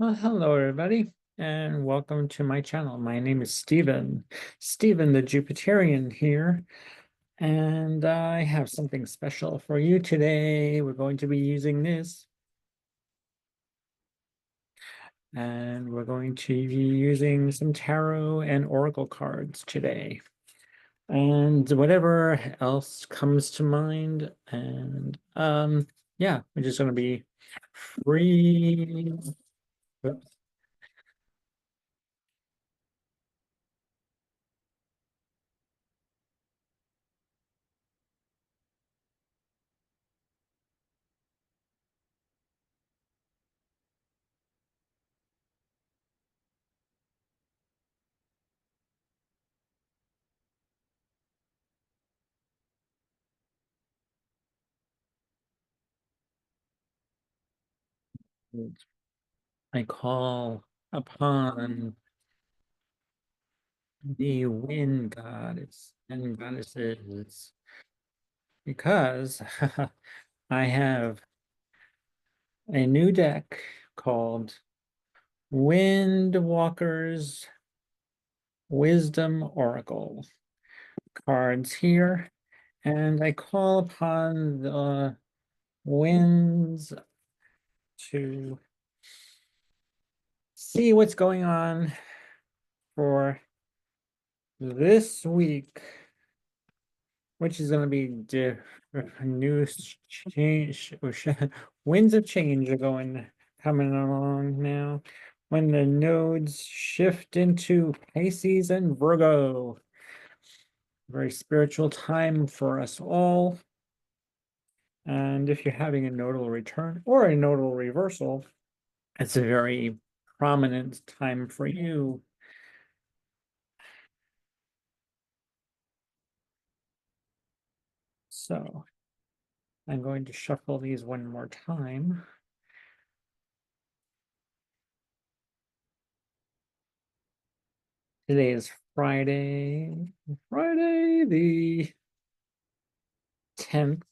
Well, hello everybody, and welcome to my channel. My name is Stephen the Jupiterian here, and I have something special for you today. We're going to be using this, and we're going to be using some tarot and oracle cards today, and whatever else comes to mind. And yeah, we're just going to be free. Oops. I call upon the wind goddess and goddesses because I have a new deck called Windwalker's Wisdom Oracle cards here, and I call upon the winds to see what's going on for this week, which is going to be new change. Winds of change are coming along now when the nodes shift into Pisces and Virgo. Very spiritual time for us all. And if you're having a nodal return or a nodal reversal, it's a very prominent time for you. So I'm going to shuffle these one more time. Today is Friday the 10th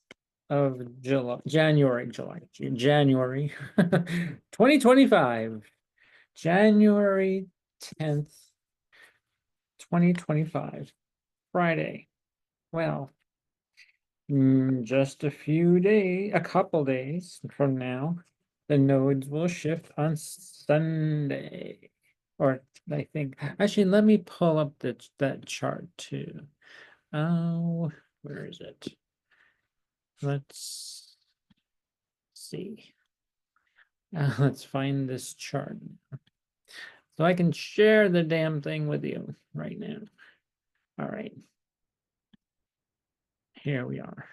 of January 2025. January 10th, 2025, Friday. Well, just a couple days from now, the nodes will shift on Sunday. Or I think, actually, let me pull up that chart too. Oh, where is it? Let's see. Let's find this chart so I can share the damn thing with you right now. All right. Here we are.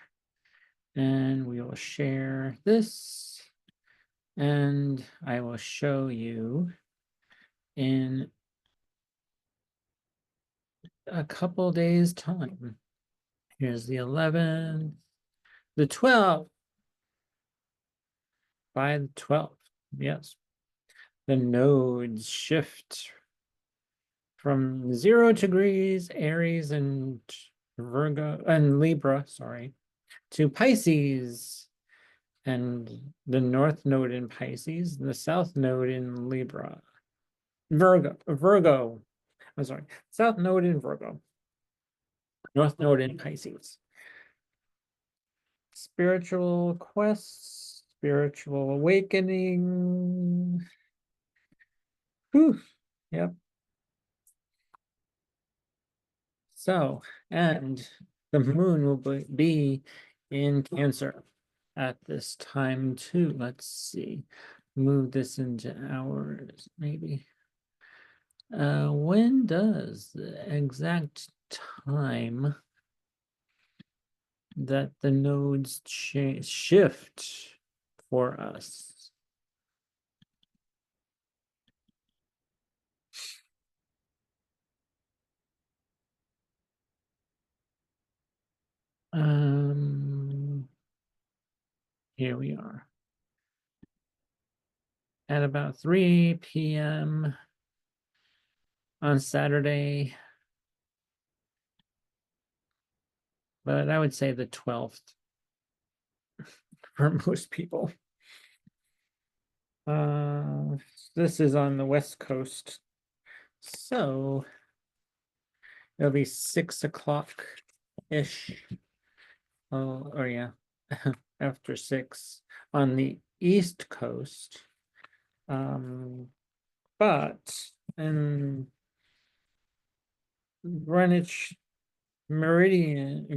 And we will share this, and I will show you in a couple days' time. Here's the 11th, the 12th, by the 12th. Yes. The nodes shift from 0 degrees Aries and Virgo and Libra, sorry, to Pisces, and the north node in Pisces, the south node in Libra. Virgo. I'm sorry, south node in Virgo, north node in Pisces. Spiritual quests, spiritual awakening. Whew. Yep. So, and the moon will be in Cancer at this time too. Let's see. Move this into hours, maybe. When does the exact time that the nodes shift for us? Here we are at about 3 p.m. on Saturday, but I would say the 12th for most people. The this is on the West Coast. So it'll be 6 o'clock-ish. Oh, or yeah, after 6 on the East Coast. But in Greenwich Meridian,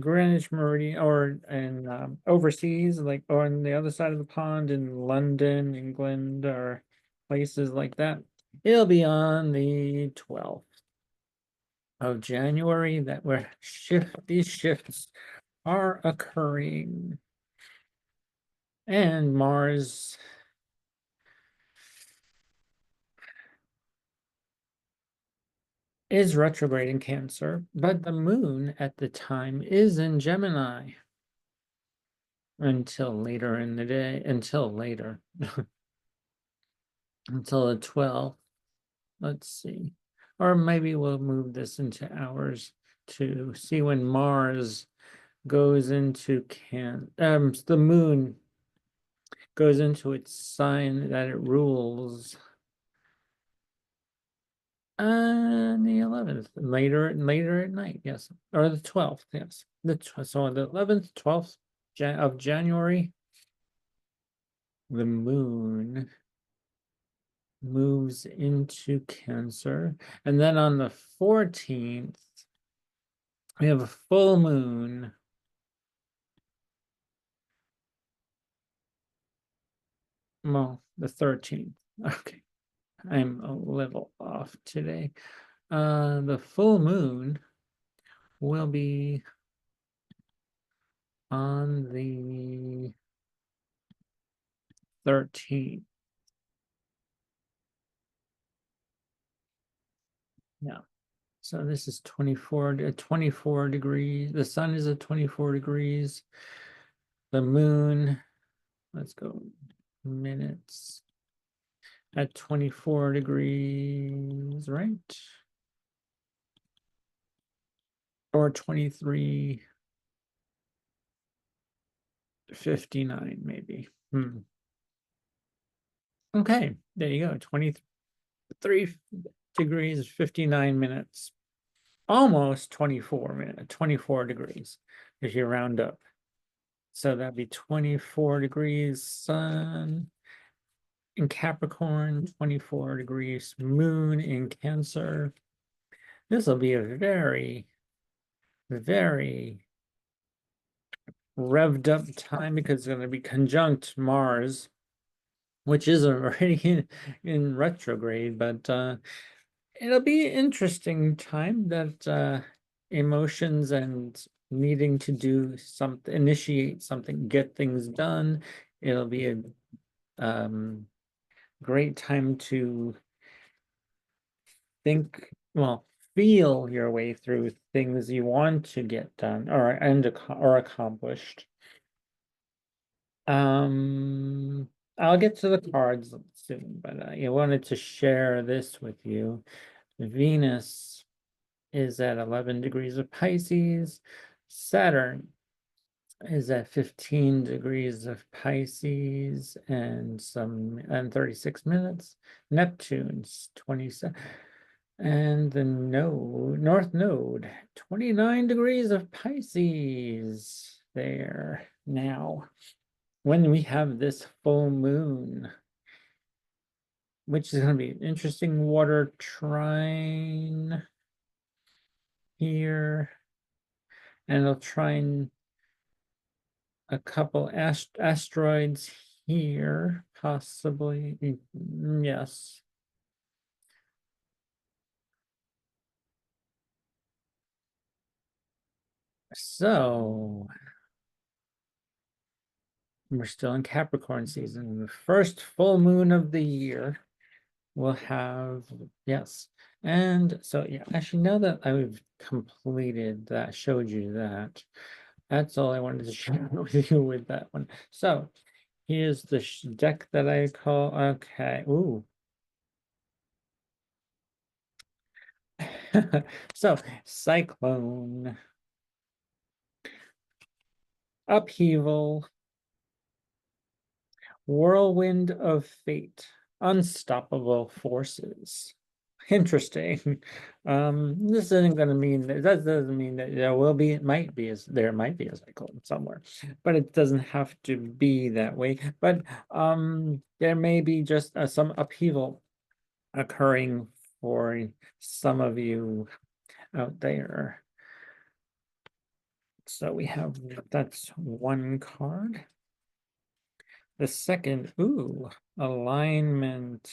or in overseas, like or on the other side of the pond in London, England, or places like that, it'll be on the 12th of January that these shifts are occurring. And Mars is retrograde in Cancer, but the moon at the time is in Gemini until later in the day, until later, until the 12th. Let's see. Or maybe we'll move this into hours to see when Mars goes into the moon goes into its sign that it rules. The 11th, later at night, yes, or the 12th, yes. So on the 11th, 12th of January, the moon moves into Cancer, and then on the 14th, we have a full moon. Well, the 13th. Okay, I'm a little off today. The full moon will be on the 13th. Yeah. So this is 24 degrees. The sun is at 24 degrees. The moon, let's go minutes, at 24 degrees, right? Or 23:59 maybe. Okay, there you go. 23 degrees, 59 minutes. Almost 24 degrees if you round up. So that'd be 24 degrees sun in Capricorn, 24 degrees moon in Cancer. This will be a very, very revved up time because it's going to be conjunct Mars, which is already in retrograde, but it'll be an interesting time that emotions and needing to do something, initiate something, get things done. It'll be a great time to think, well, feel your way through things you want to get done or accomplished. I'll get to the cards soon, but I wanted to share this with you. Venus is at 11 degrees of Pisces. Saturn is at 15 degrees of Pisces and 36 minutes. Neptune's 27. And the North Node, 29 degrees of Pisces there now. When we have this full moon, which is going to be an interesting water trine here, and it'll trine a couple asteroids here, possibly. Yes. So we're still in Capricorn season. The first full moon of the year will have, yes. And so, yeah, actually, now that I've completed that, showed you that, that's all I wanted to share with you with that one. So here's the deck that I call, okay, ooh. So, cyclone, upheaval, whirlwind of fate. unstoppable forces. Interesting. This isn't going to mean that doesn't mean that there will be, it might be, there might be a cyclone somewhere, but it doesn't have to be that way. But there may be just some upheaval occurring for some of you out there. So we have, that's one card. The second, ooh, alignment.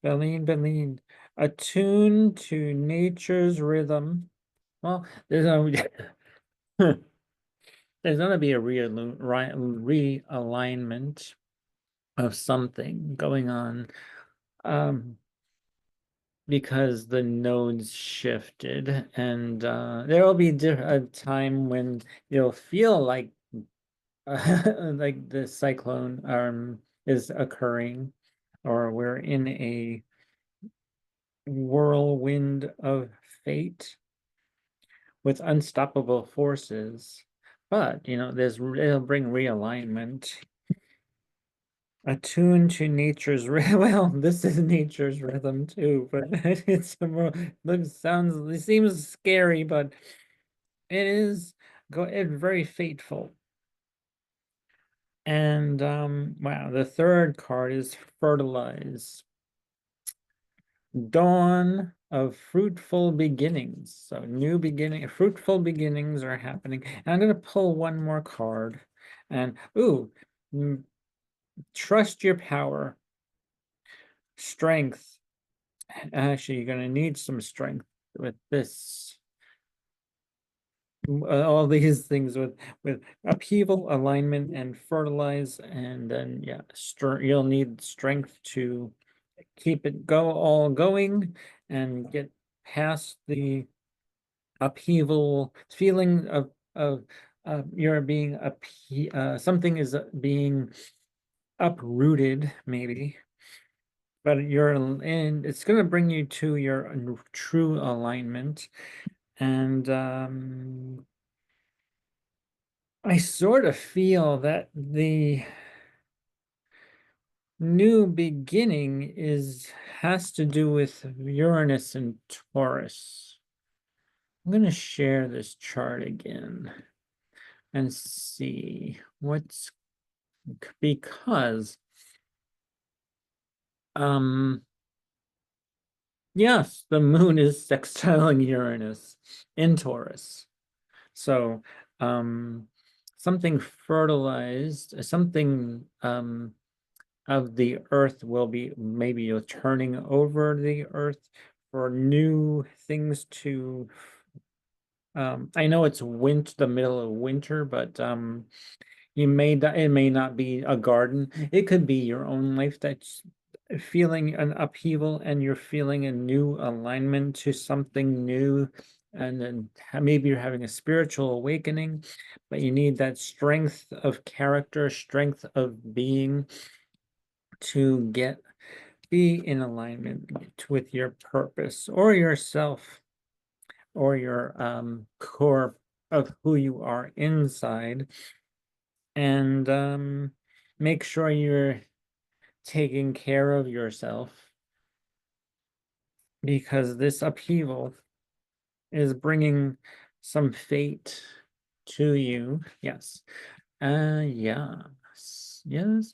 Beline, attuned to nature's rhythm. Well, there's no, there's gonna be a realignment of something going on, because the nodes shifted, and there will be a time when you'll feel like like the cyclone is occurring, or we're in a whirlwind of fate with unstoppable forces. But you know, it'll bring realignment. Attuned to nature's well, this is nature's rhythm too, but it's more it seems scary, but it is it's very fateful. And wow, the third card is fertilize. Dawn of fruitful beginnings. So fruitful beginnings are happening. And I'm going to pull one more card. And ooh, trust your power. Strength. Actually, you're going to need some strength with this. All these things with upheaval, alignment, and fertilize, and then yeah, you'll need strength to keep it all going and get past the upheaval feeling of you're being something is being uprooted maybe, but you're in, it's going to bring you to your true alignment. And I sort of feel that the new beginning has to do with Uranus and Taurus. I'm going to share this chart again and see what's, because yes, the moon is sextiling Uranus in Taurus. So something fertilized, something of the earth will be, maybe you're turning over the earth for new things to I know it's the middle of winter, but it may not be a garden. It could be your own life that's feeling an upheaval, and you're feeling a new alignment to something new. And then maybe you're having a spiritual awakening, but you need that strength of character, strength of being to be in alignment with your purpose or yourself, or your core of who you are inside. And make sure you're taking care of yourself, because this upheaval is bringing some fate to you. Yes. Yes.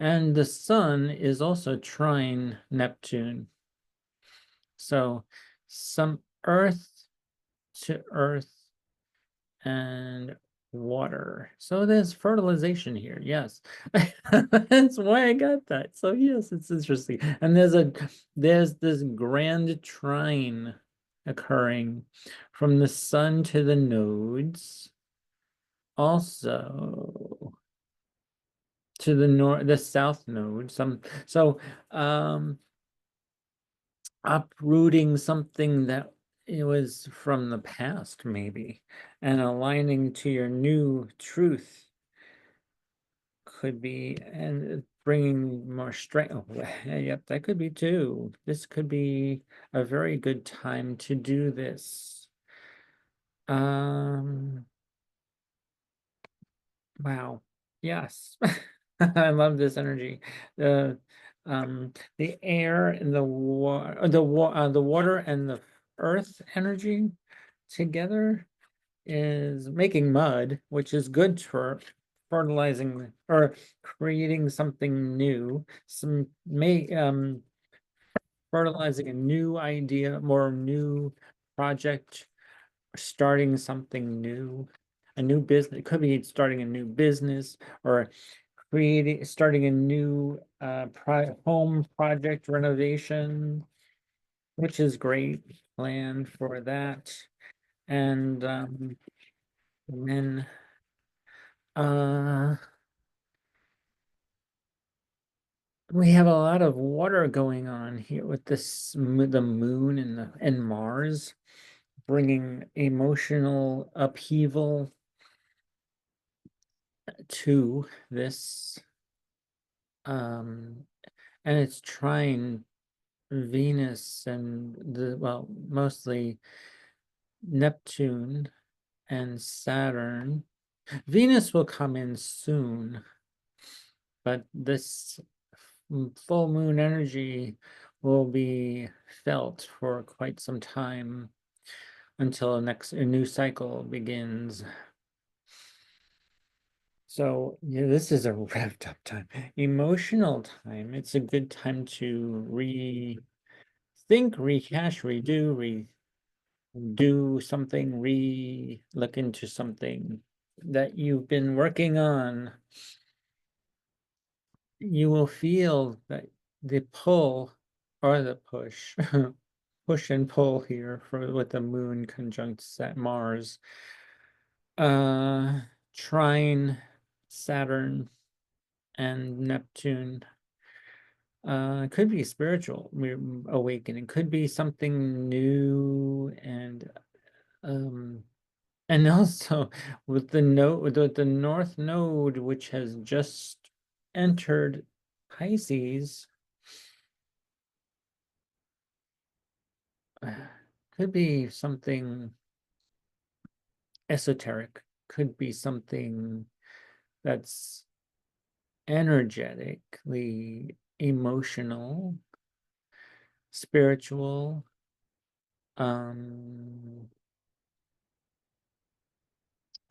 And the sun is also trine Neptune. So some earth to earth and water. So there's fertilization here. Yes. That's why I got that. So yes, it's interesting. And there's this grand trine occurring from the sun to the nodes. Also to the south node. Uprooting something that it was from the past, maybe, and aligning to your new truth could be, and bringing more strength. Oh, yep, that could be too. This could be a very good time to do this. Wow. Yes. I love this energy. The the air and the water, the water and the earth energy together is making mud, which is good for fertilizing or creating something new. Some may fertilizing a new idea, more new project, starting something new, a new business. It could be starting a new business or starting a new home project renovation, which is great. Plan for that. And then uh we have a lot of water going on here with the moon and Mars, bringing emotional upheaval to this. um and it's trying Venus and well, mostly Neptune and Saturn. Venus will come in soon, but this full moon energy will be felt for quite some time until a new cycle begins. So yeah, this is a revved up time, emotional time. It's a good time to rethink, rehash, do something, look into something that you've been working on. You will feel that the pull or the push, push and pull here for with the moon conjunct Mars, uh, trine Saturn and Neptune. It could be spiritual awakening, could be something new um and also with the node, with the North Node, which has just entered Pisces, could be something esoteric, could be something that's energetically emotional, spiritual. Um,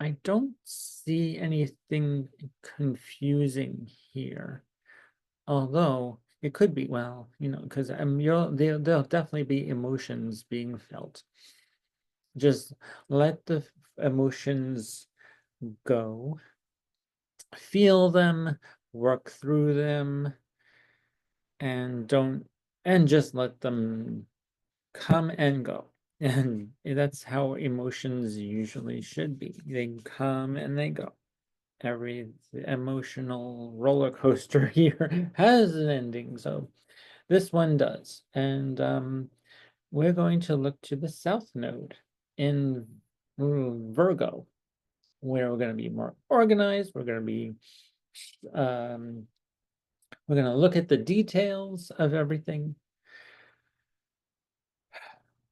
I don't see anything confusing here. Although it could be, well, because there'll definitely be emotions being felt. Just let the emotions go, feel them, work through them, and don't, and just let them come and go. And that's how emotions usually should be. They come and they go. Every emotional roller coaster here has an ending. So this one does. And we're going to look to the South Node in Virgo, where we're going to be more organized. Um, we're going to look at the details of everything.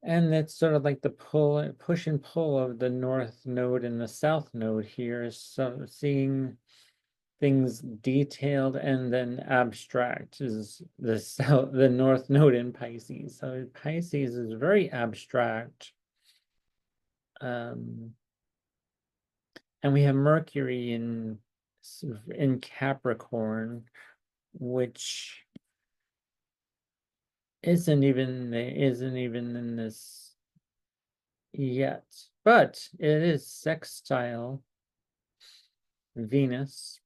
And it's sort of like the push and pull of the North Node and the South Node here. So seeing things detailed and then abstract is the North Node in Pisces. So Pisces is very abstract. And we have Mercury in Capricorn, which isn't even in this yet, but it is sextile Venus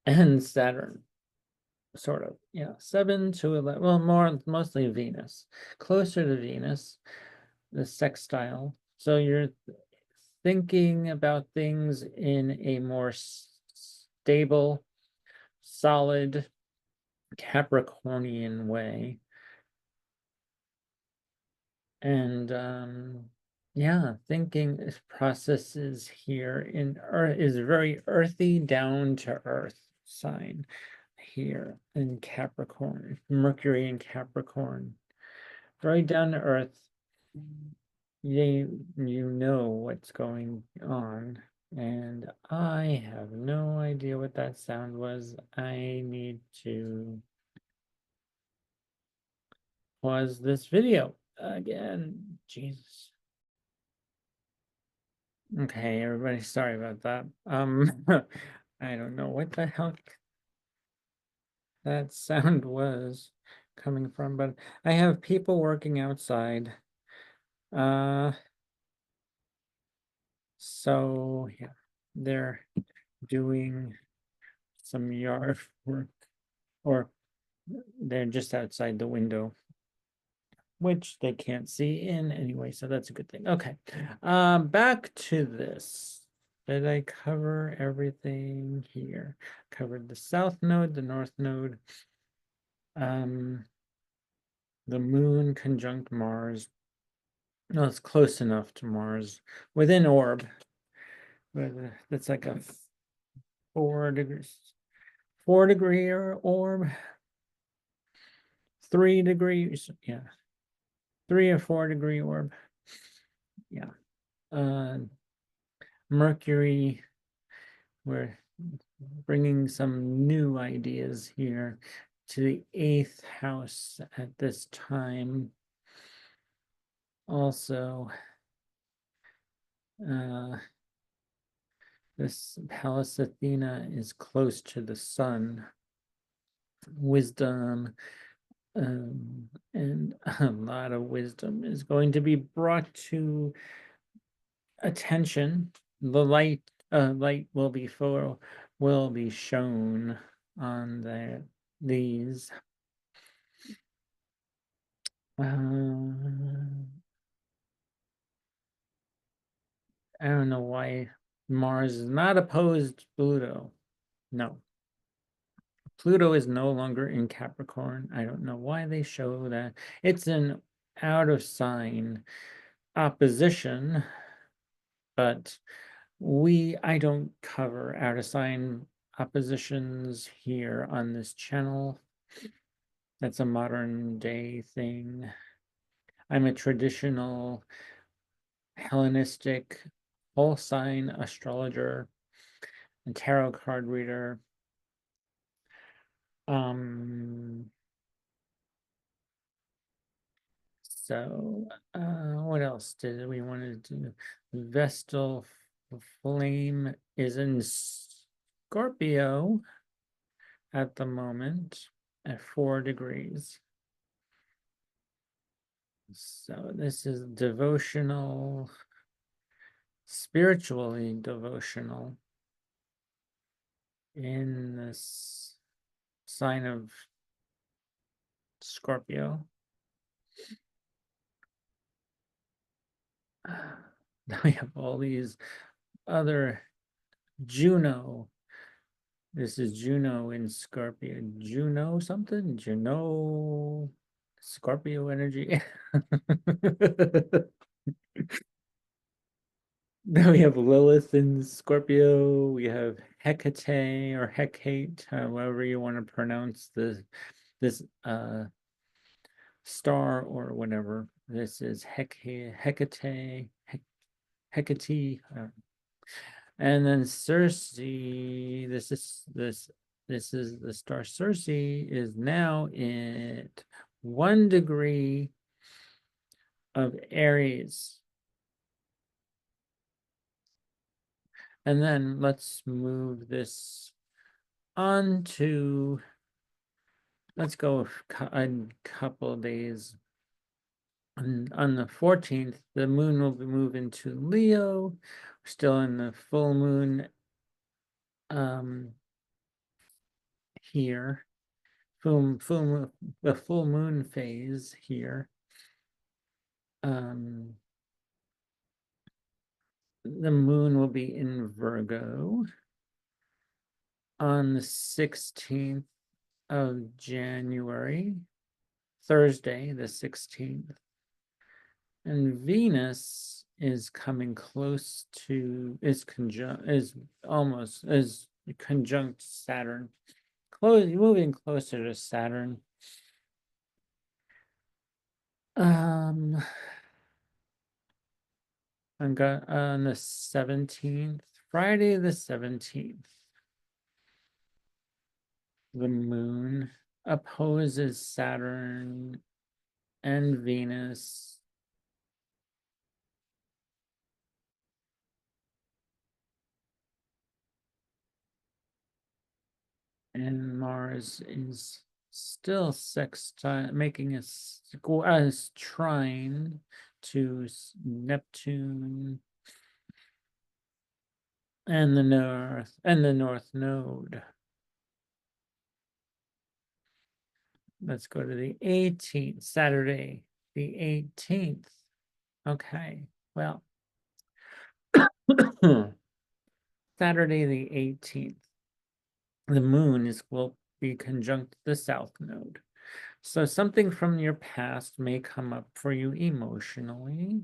and Saturn, sort of. Yeah, 7 to 11. Well, mostly Venus, closer to Venus, the sextile. So you're thinking about things in a more stable, solid Capricornian way. And yeah, thinking processes here in earth is very earthy, down to earth sign here in Capricorn, Mercury in Capricorn, very down to earth. You know what's going on. And I have no idea what that sound was. I need to pause this video again. Jesus. Okay, everybody, sorry about that. I don't know what the heck that sound was coming from, but I have people working outside. So yeah, they're doing some yard work, or they're just outside the window, which they can't see in anyway, so that's a good thing. Okay. Back to this. Did I cover everything here? Covered the south node, the north node, the moon conjunct Mars. No, it's close enough to Mars within orb. But that's like a 4 degrees, 4 degree orb, 3 degrees, yeah, 3 or 4 degree orb, yeah. Mercury, we're bringing some new ideas here to the 8th house at this time. Also, this Pallas Athena is close to the sun. Wisdom, and a lot of wisdom is going to be brought to attention. The light will be shown on these. I don't know why Mars is not opposed Pluto. No. Pluto is no longer in Capricorn. I don't know why they show that. It's an out of sign opposition, but I don't cover out of sign oppositions here on this channel. That's a modern day thing. I'm a traditional Hellenistic whole sign astrologer and tarot card reader. So what else did we want to do? Vestal flame is in Scorpio at the moment at 4 degrees. So this is devotional, spiritually devotional in this sign of Scorpio. Now we have all these other Juno. This is Juno in Scorpio. Juno something? Juno Scorpio energy. Now we have Lilith in Scorpio. We have Hecate or Hecate, however you want to pronounce this star or whatever. This is Hecate, Hecate. And then Circe, this is the star Circe is now at 1 degree of Aries. And then let's move this on to, let's go a couple of days. On the 14th, the moon will move into Leo. We're still in the full moon here. The full moon phase here. The moon will be in Virgo on the 16th of January, Thursday, the 16th. And Venus is coming close to, is conjunct Saturn, moving closer to Saturn. On the 17th Friday the 17th, the moon opposes Saturn and Venus. And Mars is still sextile, making a trine to Neptune and the North Node. Let's go to the 18th, Saturday, the 18th. Okay, well, Saturday the 18th, the moon will be conjunct the South Node. So something from your past may come up for you emotionally.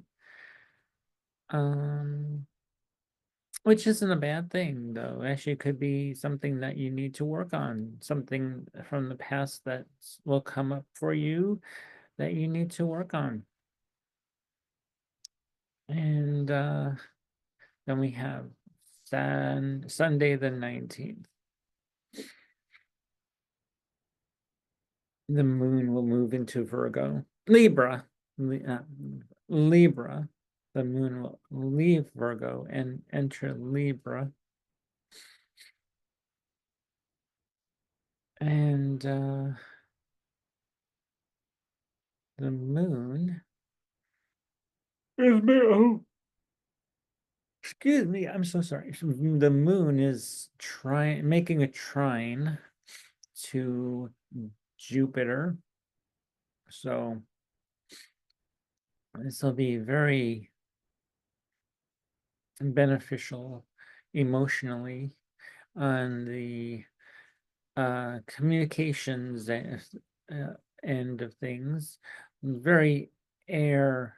Which isn't a bad thing, though. Actually, it could be something that you need to work on, something from the past that will come up for you that you need to work on. And then we have Sunday the 19th. The moon will move into Libra. Libra. The moon will leave Virgo and enter Libra. And the moon is excuse me, I'm so sorry. The moon is making a trine to Jupiter. So this will be very beneficial emotionally on the communications end of things. Very air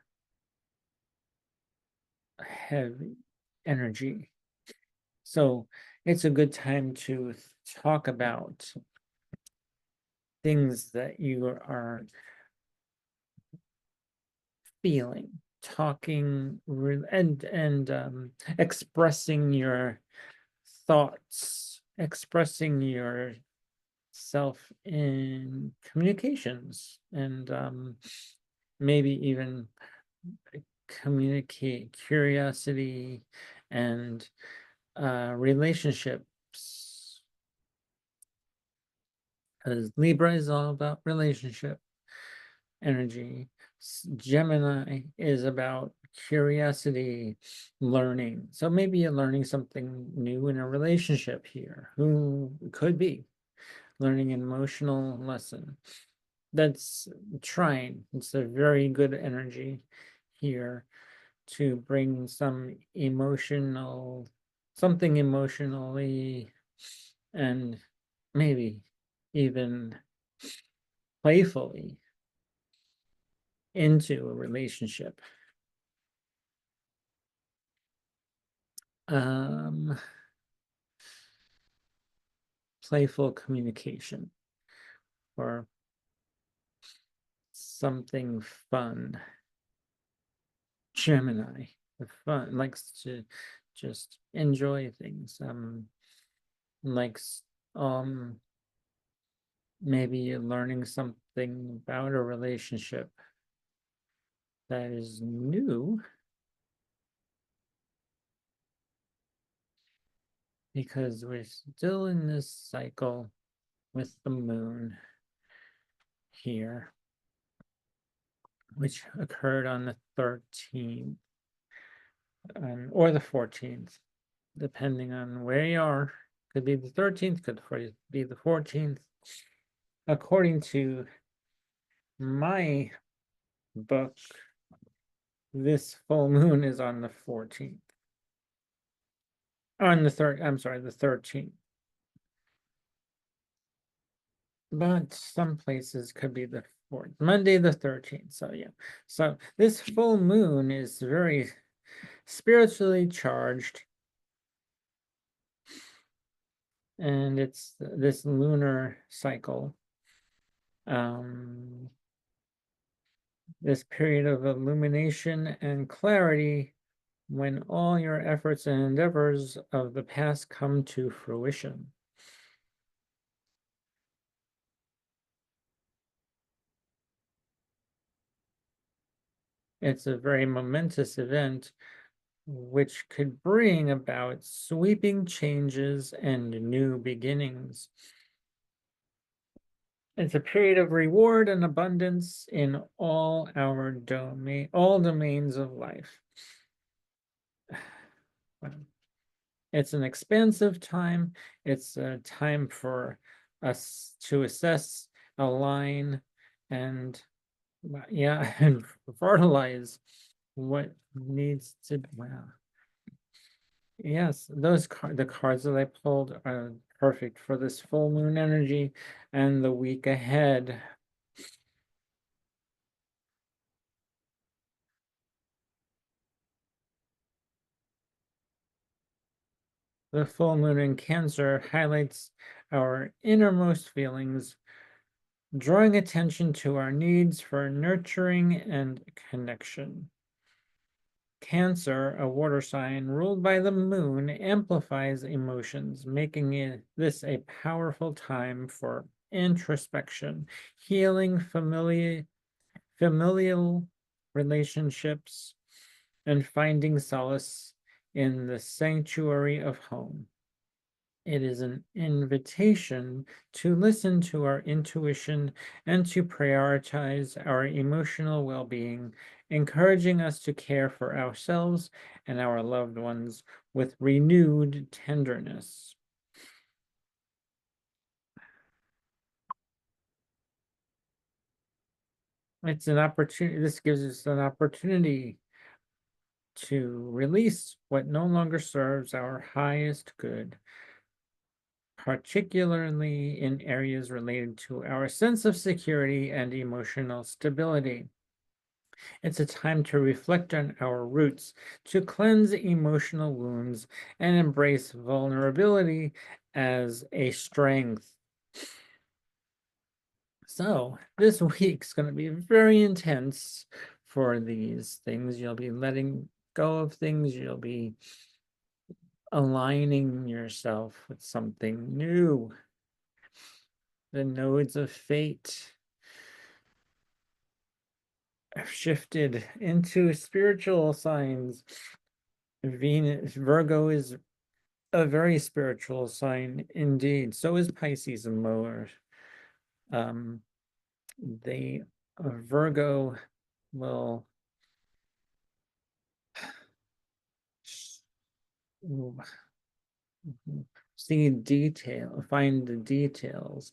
heavy energy. So it's a good time to talk about things that you are feeling, talking and expressing your thoughts, expressing yourself in communications, and maybe even communicate curiosity and relationships, because Libra is all about relationship energy. Gemini is about curiosity, learning. So maybe you're learning something new in a relationship here. Who could be learning an emotional lesson? That's trying. It's a very good energy here to bring something emotionally, and maybe even playfully into a relationship. Playful communication or something fun. Gemini, the fun, likes to just enjoy things. Likes maybe you're learning something about a relationship that is new, because we're still in this cycle with the moon here, which occurred on the 13th or the 14th, depending on where you are. Could be the 13th, could be the 14th. According to my book, this full moon is on the 14th. On the the 13th. But some places could be the 4th, Monday the 13th. So yeah. So this full moon is very spiritually charged. And it's this lunar cycle. This period of illumination and clarity when all your efforts and endeavors of the past come to fruition. It's a very momentous event which could bring about sweeping changes and new beginnings. It's a period of reward and abundance in all domains of life. It's an expansive time. It's a time for us to assess, align, and yeah, and fertilize what needs to be. Wow. Yes, the cards that I pulled are perfect for this full moon energy and the week ahead. The full moon in Cancer highlights our innermost feelings, drawing attention to our needs for nurturing and connection. Cancer, a water sign ruled by the moon, amplifies emotions, making this a powerful time for introspection, healing familial relationships, and finding solace in the sanctuary of home. It is an invitation to listen to our intuition and to prioritize our emotional well being, encouraging us to care for ourselves and our loved ones with renewed tenderness. It's an opportunity, this gives us an opportunity to release what no longer serves our highest good, particularly in areas related to our sense of security and emotional stability. It's a time to reflect on our roots, to cleanse emotional wounds, and embrace vulnerability as a strength. So, this week's going to be very intense for these things. You'll be letting go of things, you'll be aligning yourself with something new. The nodes of fate have shifted into spiritual signs. Venus, Virgo is a very spiritual sign indeed. So is Pisces and Mower. Um, they Virgo will find the details,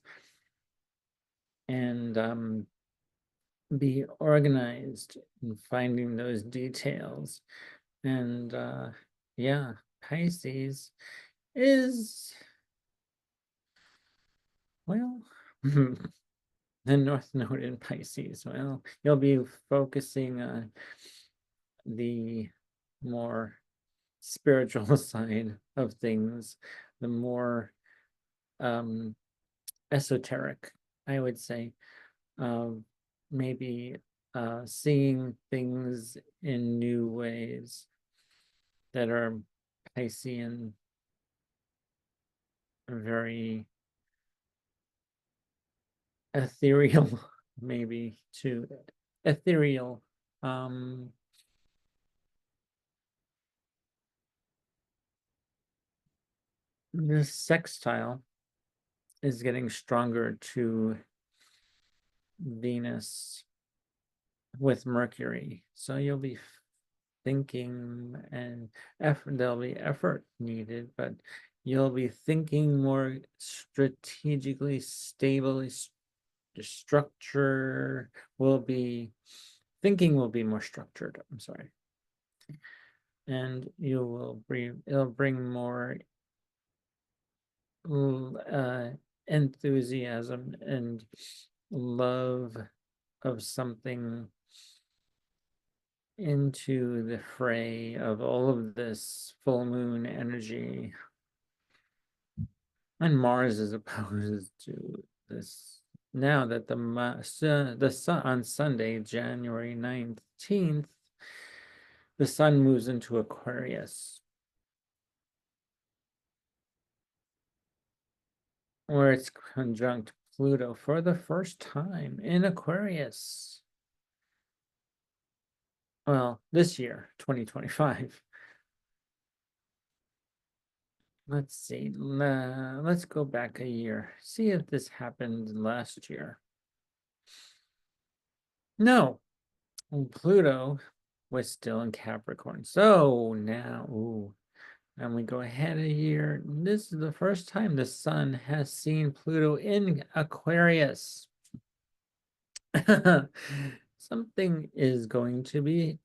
and be organized in finding those details. And yeah, Pisces is, well, the North Node in Pisces. Well, you'll be focusing on the more spiritual side of things, the more esoteric, I would say. Maybe seeing things in new ways that are Piscean, very ethereal, maybe too ethereal. This sextile is getting stronger to Venus with Mercury, so you'll be thinking, and there'll be effort needed, but you'll be thinking more strategically, stably. Structure will be Thinking will be more structured. I'm sorry. And it'll bring more enthusiasm and love of something into the fray of all of this full moon energy. And Mars is opposed to this. Now that the sun on Sunday, January 19th, the sun moves into Aquarius, where it's conjunct Pluto for the first time in Aquarius. Well, this year, 2025. Let's see. Let's go back a year. See if this happened last year. No, Pluto was still in Capricorn. So now, ooh, and we go ahead a year. This is the first time the sun has seen Pluto in Aquarius. Something is going to be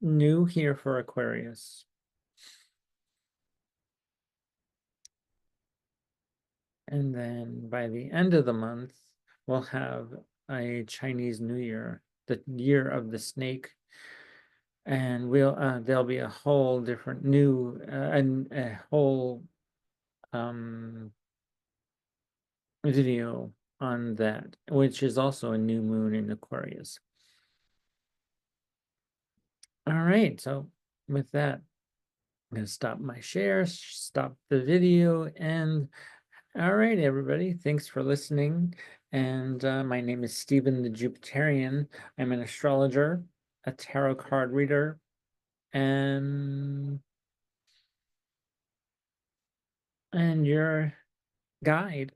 new here for Aquarius. And then by the end of the month, we'll have a Chinese New Year, the year of the snake. And there'll be a whole different new and a whole video on that, which is also a new moon in Aquarius. All right, so with that, I'm going to stop my share, stop the video, and all right, everybody, thanks for listening. And my name is Stephen the Jupiterian. I'm an astrologer, a tarot card reader, and your guide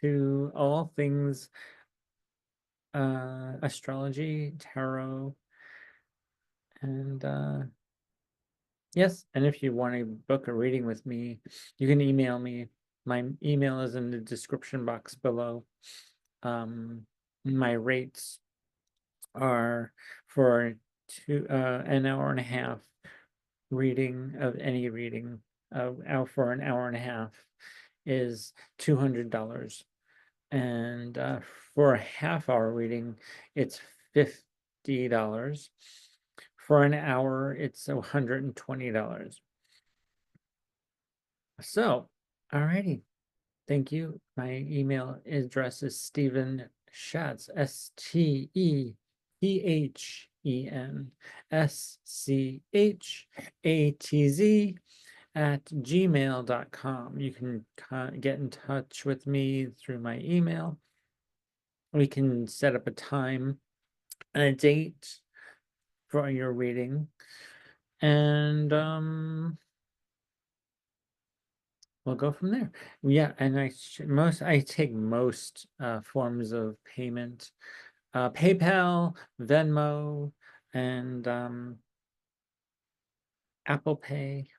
to all things astrology, tarot, and yes, and if you want to book a reading with me, you can email me. My email is in the description box below. My rates are for an hour and a half reading of any reading for an hour and a half is $200. And for a half-hour reading, it's $50. For an hour, it's $120. So, alrighty. Thank you. My email address is Stephen Schatz, STEPHEN SCHATZ@gmail.com. You can get in touch with me through my email. We can set up a time and a date for your reading, and we'll go from there. Yeah, and I take most forms of payment, PayPal, Venmo, and Apple Pay.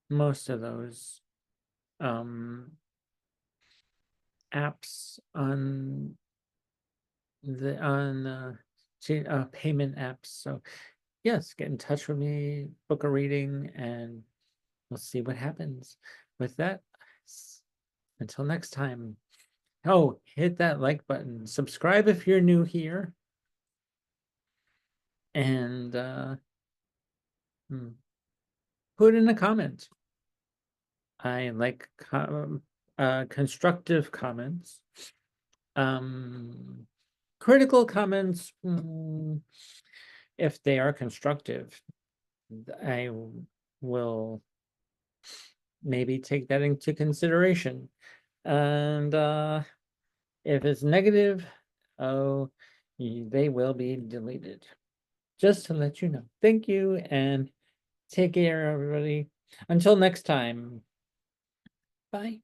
Most of those apps on payment apps. So yes, get in touch with me, book a reading, and we'll see what happens. With that, until next time. Oh, hit that like button. Subscribe if you're new here. And put in a comment. I like constructive comments. Critical comments, if they are constructive, I will maybe take that into consideration. And if it's negative, oh, they will be deleted. Just to let you know. Thank you, and take care, everybody. Until next time. Bye.